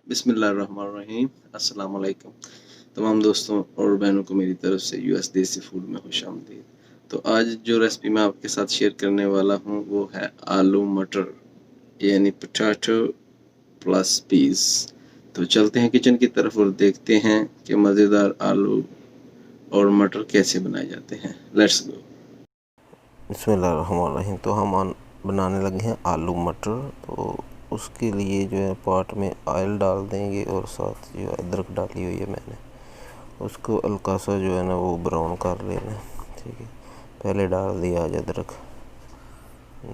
बिस्मिल्लाहिर्रहमानिर्रहीम। अस्सलाम वालेकुम तमाम दोस्तों और बहनों को मेरी तरफ से यूएस देसी फूड में खुशामदीद। तो आज जो रेसिपी मैं आपके साथ शेयर करने वाला हूँ वो है आलू मटर यानी पोटैटो प्लस पीस। तो चलते हैं किचन की तरफ और देखते हैं कि मज़ेदार आलू और मटर कैसे बनाए जाते हैं। Let's go. बिस्मिल्लाहिर्रहमानिर्रहीम। तो हम बनाने लगे हैं आलू मटर। तो उसके लिए जो है पॉट में ऑयल डाल देंगे और साथ जो अदरक डाली हुई है मैंने, उसको हल्का सा जो है ना वो ब्राउन कर लेना है। ठीक है, पहले डाल दिया आज अदरक,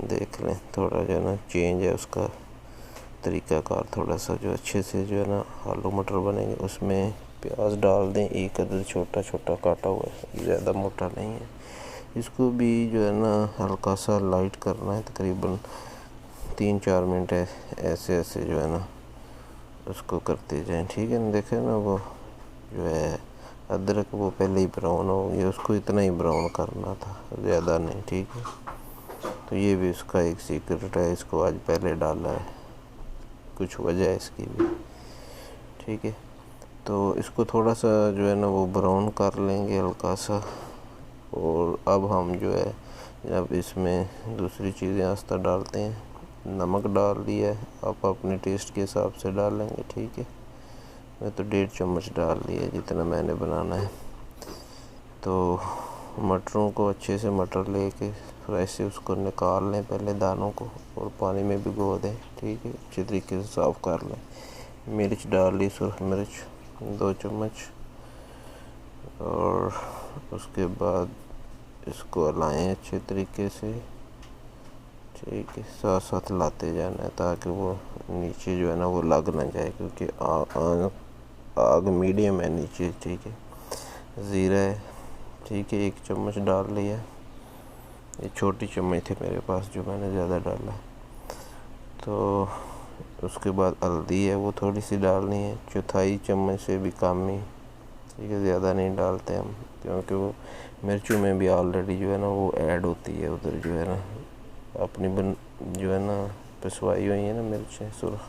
देख लें थोड़ा जो है ना चेंज है उसका तरीक़ाकार, थोड़ा सा जो अच्छे से जो है ना आलू मटर बनेंगे। उसमें प्याज डाल दें, एक अदर छोटा छोटा काटा हुआ है, ज़्यादा मोटा नहीं है। इसको भी जो है ना हल्का सा लाइट करना है, तकरीबन 3-4 मिनट ऐसे ऐसे जो है ना उसको करते जाएं। ठीक है ना, देखें ना वो जो है अदरक वो पहले ही ब्राउन हो गया, उसको इतना ही ब्राउन करना था, ज़्यादा नहीं। ठीक है, तो ये भी उसका एक सीक्रेट है, इसको आज पहले डाला है, कुछ वजह है इसकी भी। ठीक है, तो इसको थोड़ा सा जो है ना वो ब्राउन कर लेंगे हल्का सा। और अब हम जो है जब इसमें दूसरी चीज़ें आस्ता डालते हैं, नमक डाल दिया है, आप अपने टेस्ट के हिसाब से डालेंगे। ठीक है, मैं तो 1.5 चम्मच डाल दिया जितना मैंने बनाना है। तो मटरों को अच्छे से मटर लेके फ्राई से उसको निकाल लें पहले दानों को, और पानी में भिगो दें। ठीक है, अच्छे तरीके से साफ़ कर लें। मिर्च डाल ली, सुरख मिर्च 2 चम्मच, और उसके बाद इसको हलाएं अच्छे तरीके से। ठीक है, साथ साथ लाते जाना है ताकि वो नीचे जो है ना वो लग ना जाए, क्योंकि आग मीडियम है नीचे। ठीक है, ज़ीरा है, ठीक है, 1 चम्मच डाल लिया। ये छोटी चम्मच थी मेरे पास जो मैंने ज़्यादा डाला। तो उसके बाद हल्दी है, वो थोड़ी सी डालनी है, 1/4 चम्मच से भी कम ही। ठीक है, ज़्यादा नहीं डालते हम, क्योंकि वो मिर्चों में भी ऑलरेडी जो है ना वो ऐड होती है, उधर जो है ना अपनी जो है ना पिसवाई हुई है ना मिर्चें सुरख,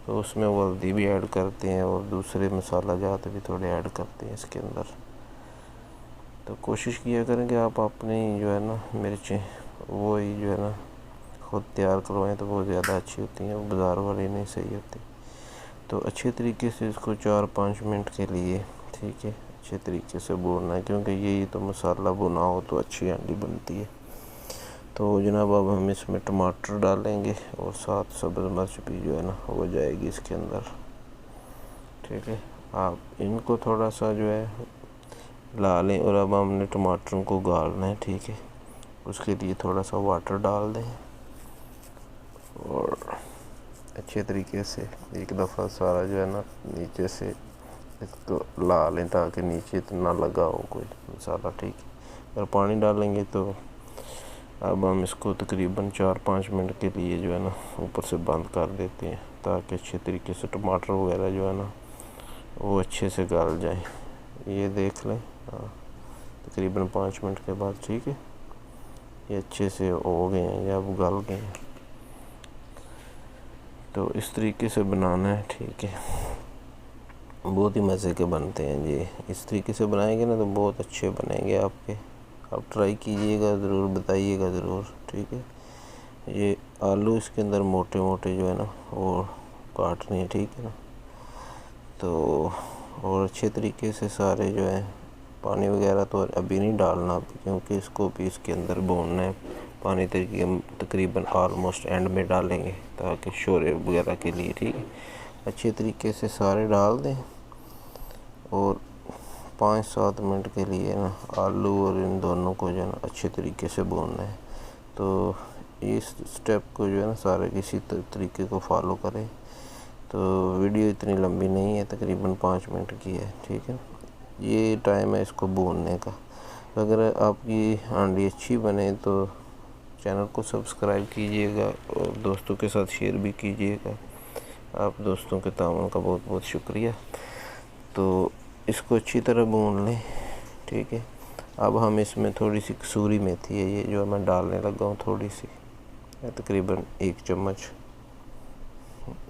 तो उसमें वो हल्दी भी ऐड करते हैं और दूसरे मसाला जाते भी थोड़े ऐड करते हैं इसके अंदर। तो कोशिश किया करें कि आप अपनी जो है ना मिर्चें वो ही जो है ना खुद तैयार करवाएं, तो वो ज़्यादा अच्छी होती हैं, वो बाज़ार वाली नहीं सही होती। तो अच्छे तरीके से इसको 4-5 मिनट के लिए, ठीक है, अच्छे तरीके से भूनना है, क्योंकि यही तो मसाला भुना हो तो अच्छी हांडी बनती है। तो जनाब अब हम इसमें टमाटर डालेंगे और साथ सब्ज़ मिर्च भी जो है ना हो जाएगी इसके अंदर। ठीक है, आप इनको थोड़ा सा जो है ला लें, और अब हमने टमाटरों को गालना है। ठीक है, उसके लिए थोड़ा सा वाटर डाल दें और अच्छे तरीके से एक दफ़ा सारा जो है ना नीचे से इसको ला लें, ताकि नीचे इतना लगा हो कोई मसाला। ठीक है, अगर पानी डालेंगे तो अब हम इसको तकरीबन 4-5 मिनट के लिए जो है ना ऊपर से बंद कर देते हैं, ताकि अच्छे तरीके से टमाटर वगैरह जो है ना वो अच्छे से गल जाए। ये देख लें, हाँ, तकरीबन 5 मिनट के बाद, ठीक है, ये अच्छे से हो गए हैं या अब गल गए हैं। तो इस तरीके से बनाना है। ठीक है, बहुत ही मज़े के बनते हैं जी। इस तरीके से बनाएंगे ना तो बहुत अच्छे बनेंगे आपके। आप ट्राई कीजिएगा ज़रूर, बताइएगा ज़रूर। ठीक है, ये आलू इसके अंदर मोटे मोटे जो है ना वो काटने हैं। ठीक है ना, तो और अच्छे तरीके से सारे जो है पानी वगैरह तो अभी नहीं डालना अभी, क्योंकि इसको भी इसके अंदर भूनना है। पानी तकरीबन ऑलमोस्ट एंड में डालेंगे, ताकि शोरे वगैरह के लिए। ठीक है, अच्छे तरीके से सारे डाल दें और 5-7 मिनट के लिए ना आलू और इन दोनों को जो है ना अच्छे तरीके से भूनना है। तो इस स्टेप को जो है ना सारे इसी तरीके को फॉलो करें। तो वीडियो इतनी लंबी नहीं है, तकरीबन 5 मिनट की है। ठीक है, ये टाइम है इसको भूनने का। अगर आपकी हांडी अच्छी बने तो चैनल को सब्सक्राइब कीजिएगा और दोस्तों के साथ शेयर भी कीजिएगा। आप दोस्तों के ताउन का बहुत बहुत शुक्रिया। तो इसको अच्छी तरह भून लें। ठीक है, अब हम इसमें थोड़ी सी कसूरी मेथी है, ये जो मैं डालने लगा हूँ थोड़ी सी, तकरीबन 1 चम्मच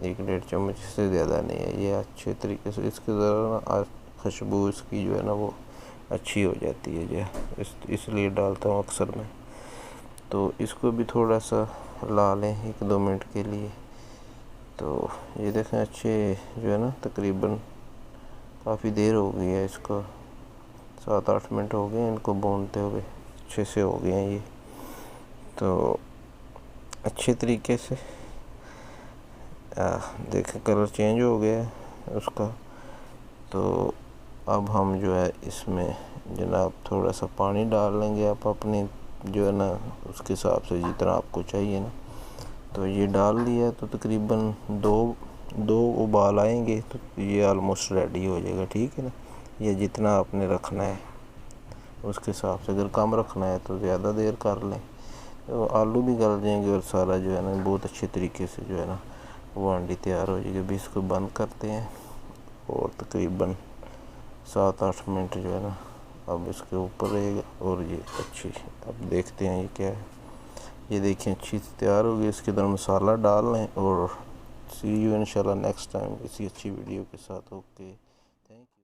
1-1.5 चम्मच से ज़्यादा नहीं है। ये अच्छे तरीके से इसके ज़रा ना खुशबू इसकी जो है ना वो अच्छी हो जाती है जो इसलिए डालता हूँ अक्सर मैं। तो इसको भी थोड़ा सा ला लें 1-2 मिनट के लिए। तो ये देखें अच्छे जो है ना तकरीबन काफ़ी देर हो गई है इसको, 7-8 मिनट हो गए इनको भूनते हुए, अच्छे से हो गए हैं ये। तो अच्छे तरीके से देखें कलर चेंज हो गया है उसका। तो अब हम जो है इसमें जनाब थोड़ा सा पानी डाल लेंगे, आप अपनी जो है ना उसके हिसाब से जितना आपको चाहिए ना। तो ये डाल दिया तो तकरीबन दो उबाल आएंगे तो ये ऑलमोस्ट रेडी हो जाएगा, ठीक है ना। ये जितना आपने रखना है उसके हिसाब से, अगर कम रखना है तो ज़्यादा देर कर लें। तो आलू भी गल जाएंगे और सारा जो है ना बहुत अच्छे तरीके से जो है ना वो हांडी तैयार हो जाएगी। अभी इसको बंद करते हैं और तकरीबन 7-8 मिनट जो है ना अब इसके ऊपर रहेगा। और ये अच्छी, अब देखते हैं ये क्या है। ये देखिए अच्छी तैयार हो गई। इसके अंदर मसाला डाल लें और सी यू इंशाल्लाह नेक्स्ट टाइम किसी अच्छी वीडियो के साथ। Okay, thank you.